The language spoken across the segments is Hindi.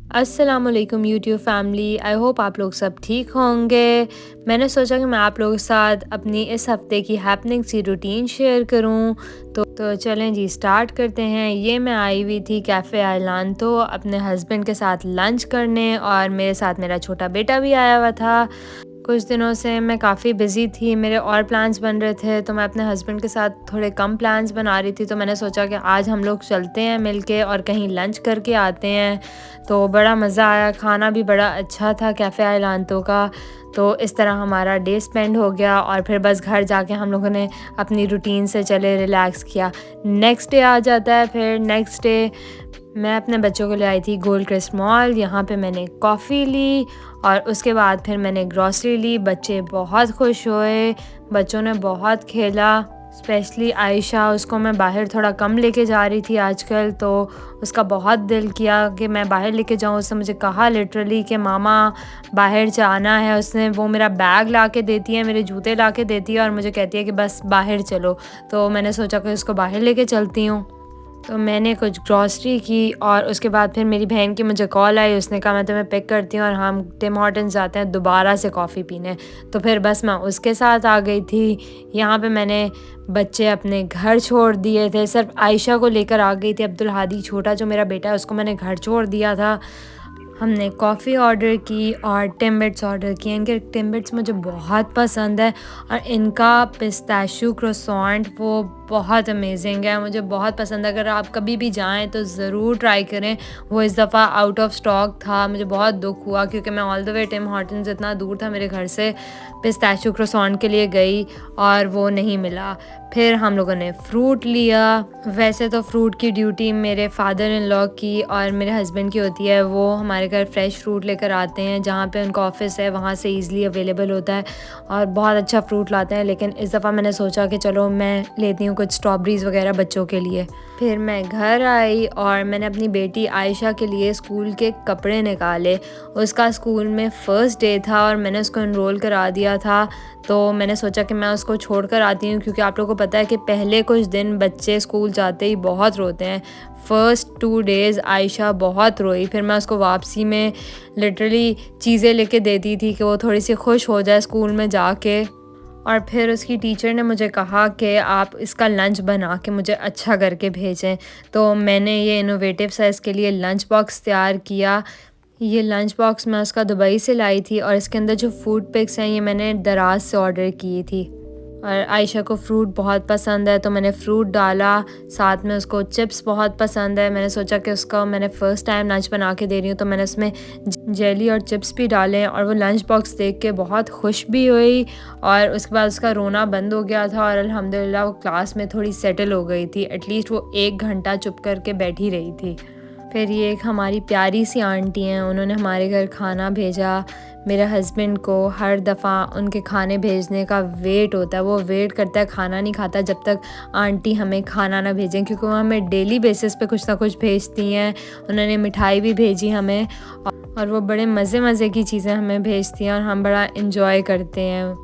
अस्सलामुअलैकुम यूट्यूब फैमिली। आई होप आप लोग सब ठीक होंगे। मैंने सोचा कि मैं आप लोगों के साथ अपनी इस हफ़्ते की हैपनिंग सी रूटीन शेयर करूं। तो चलें जी स्टार्ट करते हैं। ये मैं आई हुई थी कैफ़े आइलान तो अपने हस्बैंड के साथ लंच करने, और मेरे साथ मेरा छोटा बेटा भी आया हुआ था। कुछ दिनों से मैं काफ़ी बिज़ी थी, मेरे और प्लान्स बन रहे थे, तो मैं अपने हस्बैंड के साथ थोड़े कम प्लान्स बना रही थी। तो मैंने सोचा कि आज हम लोग चलते हैं मिलके और कहीं लंच करके आते हैं। तो बड़ा मज़ा आया, खाना भी बड़ा अच्छा था कैफ़े आइलांतो का। तो इस तरह हमारा डे स्पेंड हो गया, और फिर बस घर जाके हम लोगों ने अपनी रूटीन से चले रिलैक्स किया। नेक्स्ट डे आ जाता है। फिर नेक्स्ट डे मैं अपने बच्चों को ले आई थी गोल्ड क्रिस्ट मॉल। यहाँ पे मैंने कॉफ़ी ली, और उसके बाद फिर मैंने ग्रॉसरी ली। बच्चे बहुत खुश हुए, बच्चों ने बहुत खेला। स्पेशली आयशा, उसको मैं बाहर थोड़ा कम लेके जा रही थी आजकल, तो उसका बहुत दिल किया कि मैं बाहर लेके जाऊँ। उसने मुझे कहा लिटरली कि मामा बाहर जाना है। उसने वो मेरा बैग ला के देती है, मेरे जूते ला के देती है, और मुझे कहती है कि बस बाहर चलो। तो मैंने सोचा कि उसको बाहर लेके चलती हूँ। तो मैंने कुछ ग्रॉसरी की, और उसके बाद फिर मेरी बहन की मुझे कॉल आई। उसने कहा मैं तुम्हें पिक करती हूँ और हम टिम हॉर्टन्स जाते हैं दोबारा से कॉफ़ी पीने। तो फिर बस मैं उसके साथ आ गई थी। यहाँ पे मैंने बच्चे अपने घर छोड़ दिए थे, सिर्फ आयशा को लेकर आ गई थी। अब्दुल हादी छोटा जो मेरा बेटा है, उसको मैंने घर छोड़ दिया था। हमने कॉफ़ी ऑर्डर की और टिम्बिट्स ऑर्डर किए। इनके टिम्बिट्स मुझे बहुत पसंद है, और इनका पिस्ताशियो क्रोसॉन्ट वो बहुत अमेजिंग है, मुझे बहुत पसंद है। अगर आप कभी भी जाएं तो ज़रूर ट्राई करें। वो इस दफ़ा आउट ऑफ स्टॉक था। मुझे बहुत दुख हुआ क्योंकि मैं all the way Tim Hortons इतना दूर था मेरे घर से, पिस्ताशियो क्रोसॉन्ट के लिए गई और वो नहीं मिला। फिर हम लोगों ने फ़्रूट लिया। वैसे तो फ़्रूट की ड्यूटी मेरे फादर इन लॉ की और मेरे हस्बैंड की होती है। वो हमारे घर फ्रेश फ्रूट लेकर आते हैं, जहाँ पे उनका ऑफ़िस है वहाँ से ईज़िली अवेलेबल होता है, और बहुत अच्छा फ़्रूट लाते हैं। लेकिन इस दफ़ा मैंने सोचा कि चलो मैं लेती हूँ कुछ स्ट्रॉबेरीज़ वगैरह बच्चों के लिए। फिर मैं घर आई और मैंने अपनी बेटी आयशा के लिए स्कूल के कपड़े निकाले। उसका स्कूल में फ़र्स्ट डे था और मैंने उसको एनरोल करा दिया था। तो मैंने सोचा कि मैं उसको छोड़ कर आती हूँ, क्योंकि आप लोगों को पता है कि पहले कुछ दिन बच्चे स्कूल जाते ही बहुत रोते हैं। फ़र्स्ट 2 डेज़ आयशा बहुत रोई। फिर मैं उसको वापसी में लिटरली चीज़ें लेके देती थी कि वो थोड़ी सी खुश हो जाए स्कूल में जाके। और फिर उसकी टीचर ने मुझे कहा कि आप इसका लंच बना के मुझे अच्छा करके भेजें। तो मैंने ये इनोवेटिव सा इसके लिए लंच बॉक्स तैयार किया। ये लंच बॉक्स मैं उसका दुबई से लाई थी, और इसके अंदर जो फूड पिक्स हैं ये मैंने दराज से ऑर्डर की थी। और आयशा को फ्रूट बहुत पसंद है तो मैंने फ़्रूट डाला। साथ में उसको चिप्स बहुत पसंद है। मैंने सोचा कि उसका मैंने फ़र्स्ट टाइम लंच बना के दे रही हूँ, तो मैंने उसमें जेली और चिप्स भी डाले, और वो लंच बॉक्स देख के बहुत खुश भी हुई। और उसके बाद उसका रोना बंद हो गया था, और अल्हम्दुलिल्लाह वो क्लास में थोड़ी सेटल हो गई थी। एटलीस्ट वो 1 घंटा चुप करके बैठी रही थी। फिर ये एक हमारी प्यारी सी आंटी हैं, उन्होंने हमारे घर खाना भेजा। मेरे हस्बैंड को हर दफ़ा उनके खाने भेजने का वेट होता है, वो वेट करता है, खाना नहीं खाता जब तक आंटी हमें खाना ना भेजें, क्योंकि वो हमें डेली बेसिस पे कुछ ना कुछ भेजती हैं। उन्होंने मिठाई भी भेजी हमें, और वो बड़े मज़े मज़े की चीज़ें हमें भेजती हैं, और हम बड़ा इन्जॉय करते हैं।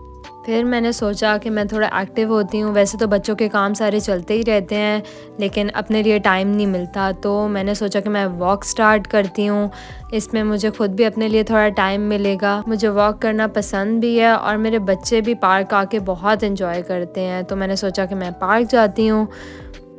फिर मैंने सोचा कि मैं थोड़ा एक्टिव होती हूँ। वैसे तो बच्चों के काम सारे चलते ही रहते हैं, लेकिन अपने लिए टाइम नहीं मिलता। तो मैंने सोचा कि मैं वॉक स्टार्ट करती हूँ। इसमें मुझे ख़ुद भी अपने लिए थोड़ा टाइम मिलेगा। मुझे वॉक करना पसंद भी है, और मेरे बच्चे भी पार्क आके बहुत इन्जॉय करते हैं। तो मैंने सोचा कि मैं पार्क जाती हूँ।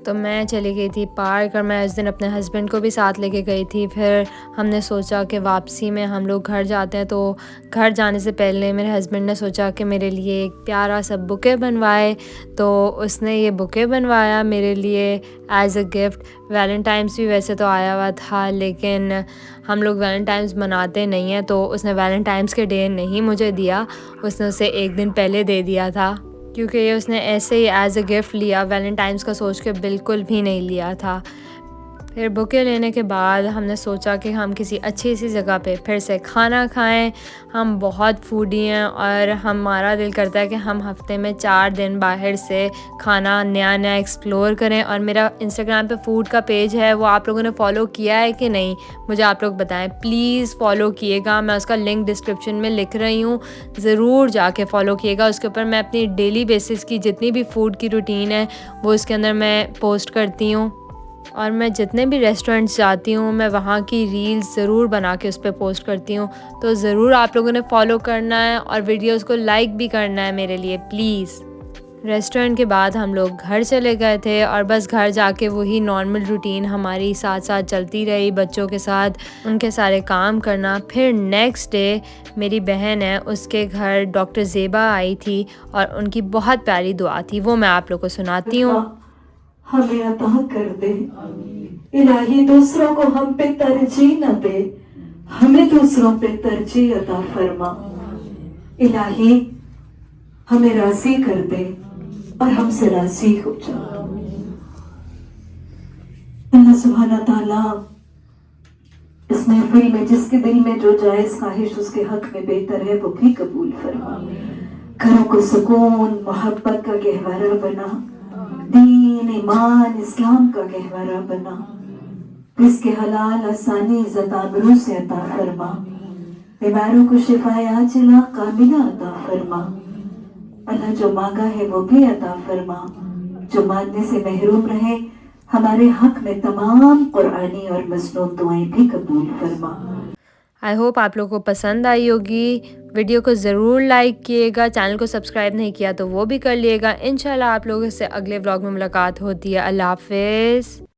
तो मैं चली गई थी पार्क, और मैं उस दिन अपने हस्बैंड को भी साथ लेके गई थी। फिर हमने सोचा कि वापसी में हम लोग घर जाते हैं, तो घर जाने से पहले मेरे हस्बैंड ने सोचा कि मेरे लिए एक प्यारा सा बुके बनवाए। तो उसने ये बुके बनवाया मेरे लिए एज़ अ गिफ्ट। वैलेंटाइन्स भी वैसे तो आया हुआ था, लेकिन हम लोग वैलेंटाइन्स मनाते नहीं हैं, तो उसने वैलेंटाइन्स के डे नहीं मुझे दिया, उसने उसे 1 दिन पहले दे दिया था, क्योंकि ये उसने ऐसे ही एज़ अ गिफ्ट लिया, वैलेंटाइन्स का सोच के बिल्कुल भी नहीं लिया था। फिर बुके लेने के बाद हमने सोचा कि हम किसी अच्छी सी जगह पे फिर से खाना खाएं। हम बहुत फूडी हैं, और हमारा दिल करता है कि हम हफ्ते में 4 दिन बाहर से खाना नया नया एक्सप्लोर करें। और मेरा इंस्टाग्राम पे फूड का पेज है, वो आप लोगों ने फॉलो किया है कि नहीं मुझे आप लोग बताएं, प्लीज़ फॉलो किएगा। मैं उसका लिंक डिस्क्रिप्शन में लिख रही हूँ, ज़रूर जाके फॉलो किएगा। उसके ऊपर मैं अपनी डेली बेसिस की जितनी भी फूड की रूटीन है वो इसके अंदर मैं पोस्ट करती हूँ। और मैं जितने भी रेस्टोरेंट्स जाती हूँ मैं वहाँ की रील्स ज़रूर बना के उस पे पोस्ट करती हूँ। तो ज़रूर आप लोगों ने फॉलो करना है और वीडियोस को लाइक भी करना है मेरे लिए प्लीज़। रेस्टोरेंट के बाद हम लोग घर चले गए थे और बस घर जाके वही नॉर्मल रूटीन हमारी साथ साथ चलती रही, बच्चों के साथ उनके सारे काम करना। फिर नेक्स्ट डे मेरी बहन है उसके घर डॉक्टर ज़ेबा आई थी और उनकी बहुत प्यारी दुआ थी, वो मैं आप लोग को सुनाती हूँ। हमें अता कर दे इलाही, दूसरों को हम पे तरजीह न दे, हमें दूसरों पे तरजीह अता फरमा। इलाही हमें राजी कर दे और हमसे राजी हो जा। अल्लाह सुब्हाना ताला इस महफिल में जिसके दिल में जो जायज ख्वाहिश उसके हक में बेहतर है वो भी कबूल फरमा। घरों को सुकून मोहब्बत का गहवारा बना, दीन ईमान इस्लाम का गहवारा बना। इसके हलाल आसानी ज़ताबरू से अता फरमा। बीमारों को शिफाए आजिला कामिला अता फरमा। अल्लाह जो मांगा है वो भी अता फरमा, जो मांगने से महरूम रहे हमारे हक में तमाम कुरानी और मसनून दुआएं भी कबूल फरमा। आई होप आप लोगों को पसंद आई होगी। वीडियो को ज़रूर लाइक किएगा, चैनल को सब्सक्राइब नहीं किया तो वो भी कर लिएगा। इंशाल्लाह आप लोगों से अगले व्लॉग में मुलाकात होती है। अल्लाह हाफ़िज़।